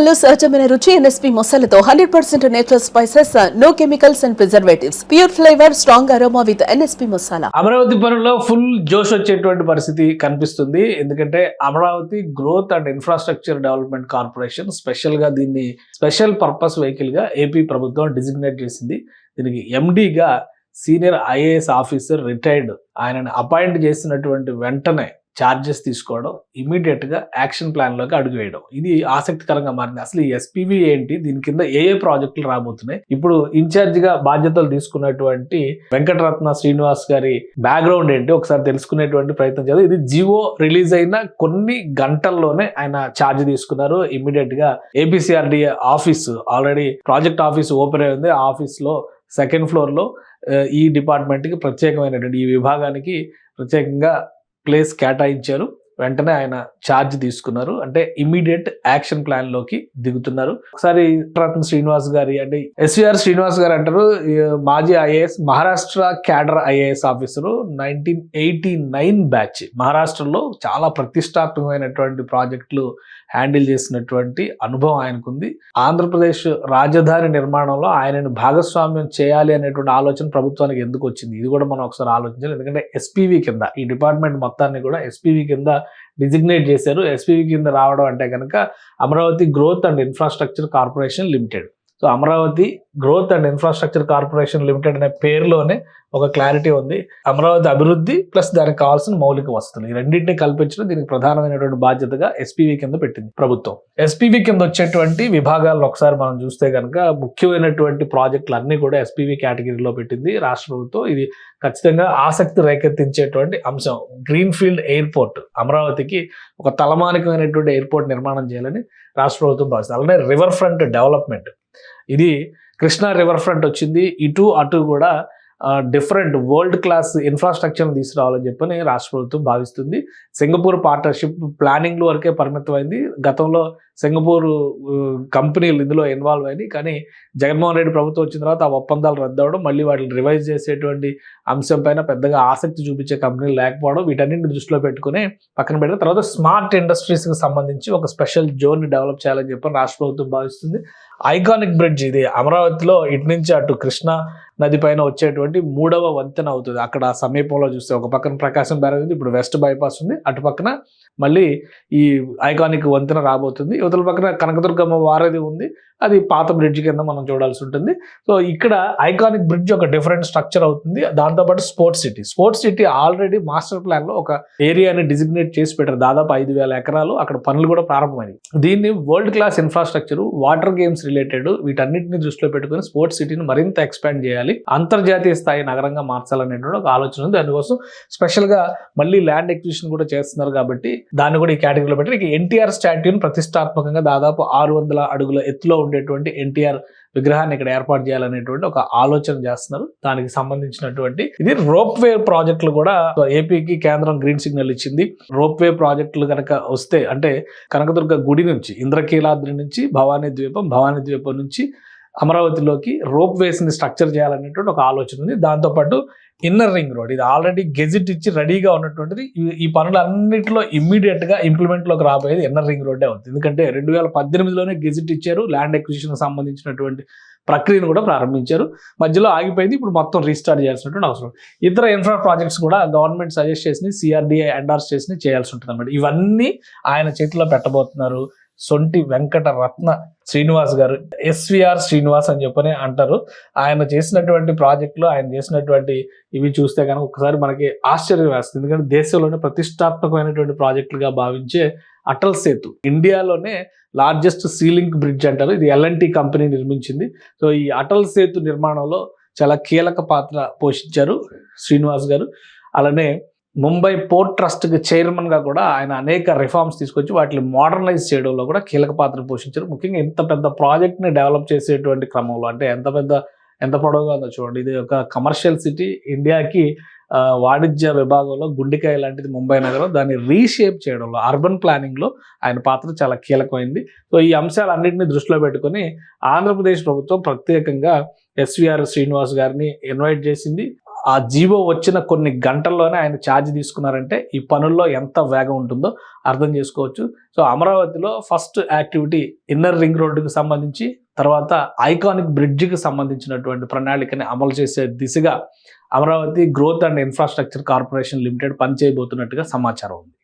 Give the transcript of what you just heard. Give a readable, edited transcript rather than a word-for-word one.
మసాలాలో సహజమైన రుచి ఎన్ఎస్పీ మసాలాతో 100% natural spices, no chemicals and preservatives, pure flavour, strong aroma with NSP Masala. Amaravati పనుల్లో ఫుల్ జోష్ వచ్చేటువంటి పరిస్థితి కనిపిస్తుంది. ఎందుకంటే Amaravati growth and infrastructure development corporation special గా దీన్ని స్పెషల్ పర్పస్ వెహికల్ గా ఏపీ ప్రభుత్వం డిజిగ్నేట్ చేసింది. దీనికి ఎండీగా సీనియర్ ఐఏఎస్ ఆఫీసర్ రిటైర్డ్ ఆయనని అపాయింట్ చేసినటువంటి వెంటనే ఛార్జెస్ తీసుకోవడం, ఇమీడియట్ గా యాక్షన్ ప్లాన్ లోకి అడుగు వేయడం, ఇది ఆసక్తికరంగా మారింది. అసలు ఈ ఎస్పీవీ ఏంటి, దీని కింద ఏ ప్రాజెక్టులు రాబోతున్నాయి, ఇప్పుడు ఇన్ఛార్జ్ గా బాధ్యతలు తీసుకున్నటువంటి వెంకటరత్న శ్రీనివాస్ గారి బ్యాక్గ్రౌండ్ ఏంటి ఒకసారి తెలుసుకునేటువంటి ప్రయత్నం చేద్దాం. ఇది జివో రిలీజ్ అయిన కొన్ని గంటల్లోనే ఆయన ఛార్జ్ తీసుకున్నారు. ఇమీడియట్ గా APCRDA office already project office open అయి ఉంది. ఆ ఆఫీస్ లో సెకండ్ ఫ్లోర్ లో ఈ డిపార్ట్మెంట్ కి ప్రత్యేకమైనటువంటి ఈ విభాగానికి ప్రత్యేకంగా ప్లేస్ కేటాయించారు. వెంటనే ఆయన ఛార్జ్ తీసుకున్నారు. అంటే ఇమీడియట్ యాక్షన్ ప్లాన్ లోకి దిగుతున్నారు. ఒకసారి రత్న శ్రీనివాస్ గారి అంటే ఎస్వీఆర్ శ్రీనివాస్ గారు అంటారు, మాజీ IAS, Maharashtra cadre IAS officer, 1989 batch. మహారాష్ట్రలో చాలా ప్రతిష్టాత్మకమైనటువంటి ప్రాజెక్టులు హ్యాండిల్ చేసినటువంటి అనుభవం ఆయనకుంది. ఆంధ్రప్రదేశ్ రాజధాని నిర్మాణంలో ఆయనను భాగస్వామ్యం చేయాలి అనేటువంటి ఆలోచన ప్రభుత్వానికి ఎందుకు వచ్చింది, ఇది కూడా మనం ఒకసారి ఆలోచించాలి. ఎందుకంటే ఎస్పీవీ కింద ఈ డిపార్ట్మెంట్ మొత్తాన్ని కూడా ఎస్పీవీ కింద డిజిగ్నేట్ చేశారు. ఎస్పీవీ కింద రావడం అంటే కనుక Amaravati growth and infrastructure corporation limited. So Amaravati growth and infrastructure corporation limited అనే పేరులోనే ఒక క్లారిటీ ఉంది. అమరావతి అభివృద్ధి ప్లస్ దానికి కావాల్సిన మౌలిక వసతులు, ఈ రెండింటినీ కల్పించడం దీనికి ప్రధానమైనటువంటి బాధ్యతగా ఎస్పీవీ కింద పెట్టింది ప్రభుత్వం. ఎస్పీవీ కింద వచ్చేటువంటి విభాగాలను ఒకసారి మనం చూస్తే కనుక ముఖ్యమైనటువంటి ప్రాజెక్టులు అన్ని కూడా ఎస్పీవీ కేటగిరీలో పెట్టింది రాష్ట్ర ప్రభుత్వం. ఇది ఖచ్చితంగా ఆసక్తి రేకెత్తించేటువంటి అంశం. గ్రీన్ ఫీల్డ్ ఎయిర్పోర్ట్, అమరావతికి ఒక తలమానికమైనటువంటి ఎయిర్పోర్ట్ నిర్మాణం చేయాలని రాష్ట్ర ప్రభుత్వం భావిస్తుంది. అలానే రివర్ ఫ్రంట్ డెవలప్మెంట్, ఇది కృష్ణా రివర్ ఫ్రంట్ వచ్చింది, ఇటు అటు కూడా డిఫరెంట్ వరల్డ్ క్లాస్ ఇన్ఫ్రాస్ట్రక్చర్ని తీసుకురావాలని చెప్పని రాష్ట్ర ప్రభుత్వం భావిస్తుంది. సింగపూర్ పార్ట్నర్షిప్ ప్లానింగ్ వరకే పరిమితమైంది. గతంలో సింగపూర్ కంపెనీలు ఇందులో ఇన్వాల్వ్ అయినాయి, కానీ జగన్మోహన్ రెడ్డి ప్రభుత్వం వచ్చిన తర్వాత ఆ ఒప్పందాలు రద్దు అవ్వడం, మళ్ళీ వాటిని రివైజ్ చేసేటువంటి అంశం పైన పెద్దగా ఆసక్తి చూపించే కంపెనీలు లేకపోవడం, వీటన్నింటిని దృష్టిలో పెట్టుకుని పక్కన పెట్టిన తర్వాత స్మార్ట్ ఇండస్ట్రీస్కి సంబంధించి ఒక స్పెషల్ జోన్ని డెవలప్ చేయాలని చెప్పని రాష్ట్ర ప్రభుత్వం భావిస్తుంది. ఐకానిక్ బ్రిడ్జ్, ఇది అమరావతిలో ఇటు నుంచి అటు కృష్ణా నది పైన వచ్చేటువంటి 3వ వంతెన అవుతుంది. అక్కడ సమీపంలో చూస్తే ఒక పక్కన ప్రకాశం బ్యారేజ్ ఉంది, ఇప్పుడు వెస్ట్ బైపాస్ ఉంది, అటు పక్కన మళ్ళీ ఈ ఐకానిక్ వంతెన రాబోతుంది. యువతల పక్కన కనకదుర్గమ్మ వారధి ఉంది, అది పాత బ్రిడ్జ్ కింద మనం చూడాల్సి ఉంటుంది. సో ఇక్కడ ఐకానిక్ బ్రిడ్జ్ ఒక డిఫరెంట్ స్ట్రక్చర్ అవుతుంది. దాంతోపాటు sports city already master plan లో ఒక ఏరియాని డిజిగ్నేట్ చేసి పెట్టారు. దాదాపు 5,000 ఎకరాలు, అక్కడ పనులు కూడా ప్రారంభమైంది. దీన్ని world class infrastructure, water games related వీటన్నిటిని దృష్టిలో పెట్టుకుని స్పోర్ట్స్ సిటీని మరింత ఎక్స్పాండ్ చేయాలి, అంతర్జాతీయ స్థాయి నగరంగా మార్చాలనేటువంటి ఒక ఆలోచన ఉంది. దానికోసం స్పెషల్ గా మళ్ళీ ల్యాండ్ ఎక్విజిషన్ కూడా చేస్తున్నారు కాబట్టి దాన్ని కూడా ఈ కేటగిరీలో పెట్టి ఎన్టీఆర్ స్టాట్యూని ప్రతిష్టాత్మకంగా దాదాపు 600 అడుగుల ఎత్తులో ఉండేటువంటి ఎన్టీఆర్ విగ్రహాన్ని ఇక్కడ ఏర్పాటు చేయాలనేటువంటి ఒక ఆలోచన చేస్తున్నారు. దానికి సంబంధించినటువంటి ఇది రోప్ వే ప్రాజెక్టులు కూడా ఏపీకి కేంద్రం గ్రీన్ సిగ్నల్ ఇచ్చింది. రోప్ వే ప్రాజెక్టులు కనుక వస్తే అంటే కనకదుర్గ గుడి నుంచి ఇంద్రకీలాద్రి నుంచి భవానీ ద్వీపం నుంచి అమరావతిలోకి రోప్ వేస్ ని స్ట్రక్చర్ చేయాలనేటువంటి ఒక ఆలోచన ఉంది. దాంతోపాటు ఇన్నర్ రింగ్ రోడ్, ఇది ఆల్రెడీ గెజిట్ ఇచ్చి రెడీగా ఉన్నటువంటిది. ఈ పనులన్నింటిలో ఇమ్మీడియట్ గా ఇంప్లిమెంట్ లోకి రాబోయేది ఇన్నర్ రింగ్ రోడ్డే అవుతుంది. ఎందుకంటే 2018లోనే గెజిట్ ఇచ్చారు, ల్యాండ్ ఎక్విజిషన్ సంబంధించినటువంటి ప్రక్రియను కూడా ప్రారంభించారు, మధ్యలో ఆగిపోయింది. ఇప్పుడు మొత్తం రీస్టార్ట్ చేయాల్సినటువంటి అవసరం. ఇతర ఇన్ఫ్రా ప్రాజెక్ట్స్ కూడా గవర్నమెంట్ సజెస్ట్ చేసి సిఆర్డీఏ ఎండార్స్ చేసి చేయాల్సి ఉంటుంది అన్నమాట. ఇవన్నీ ఆయన చేతిలో పెట్టబోతున్నారు సొంటి వెంకటరత్న శ్రీనివాస్ గారు. ఎస్వీఆర్ శ్రీనివాస్ అని చెప్పని అంటారు. ఆయన చేసినటువంటి ప్రాజెక్టులు, ఆయన చేసినటువంటి ఇవి చూస్తే కనుక ఒకసారి మనకి ఆశ్చర్యం వేస్తుంది. ఎందుకంటే దేశంలోనే ప్రతిష్టాత్మకమైనటువంటి ప్రాజెక్టులుగా భావించే అటల్ సేతు, ఇండియాలోనే లార్జెస్ట్ సీలింక్ బ్రిడ్జ్ అంటారు. ఇది ఎల్ఎన్టీ కంపెనీ నిర్మించింది. సో ఈ అటల్ సేతు నిర్మాణంలో చాలా కీలక పాత్ర పోషించారు శ్రీనివాస్ గారు. అలానే ముంబై పోర్ట్ ట్రస్ట్కి చైర్మన్గా కూడా ఆయన అనేక రిఫార్మ్స్ తీసుకొచ్చి వాటిని మోడర్నైజ్ చేయడంలో కూడా కీలక పాత్ర పోషించారు. ముఖ్యంగా ఇంత పెద్ద ప్రాజెక్ట్ని డెవలప్ చేసేటువంటి క్రమంలో, అంటే ఎంత పొడవుగా ఉందో చూడండి. ఇది ఒక కమర్షియల్ సిటీ, ఇండియాకి వాణిజ్య విభాగంలో గుండెకాయ లాంటిది ముంబై నగరం. దాన్ని రీషేప్ చేయడంలో, అర్బన్ ప్లానింగ్లో ఆయన పాత్ర చాలా కీలకమైంది. సో ఈ అంశాలన్నింటినీ దృష్టిలో పెట్టుకొని ఆంధ్రప్రదేశ్ ప్రభుత్వం ప్రత్యేకంగా ఎస్వీఆర్ శ్రీనివాస్ గారిని ఇన్వైట్ చేసింది. ఆ జీవో వచ్చిన కొన్ని గంటల్లోనే ఆయన ఛార్జ్ తీసుకున్నారంటే ఈ పనుల్లో ఎంత వేగం ఉంటుందో అర్థం చేసుకోవచ్చు. సో అమరావతిలో ఫస్ట్ యాక్టివిటీ ఇన్నర్ రింగ్ రోడ్డుకి సంబంధించి, తర్వాత ఐకానిక్ బ్రిడ్జికి సంబంధించినటువంటి ప్రణాళికని అమలు చేసే దిశగా Amaravati growth and infrastructure corporation limited పనిచేయబోతున్నట్టుగా సమాచారం ఉంది.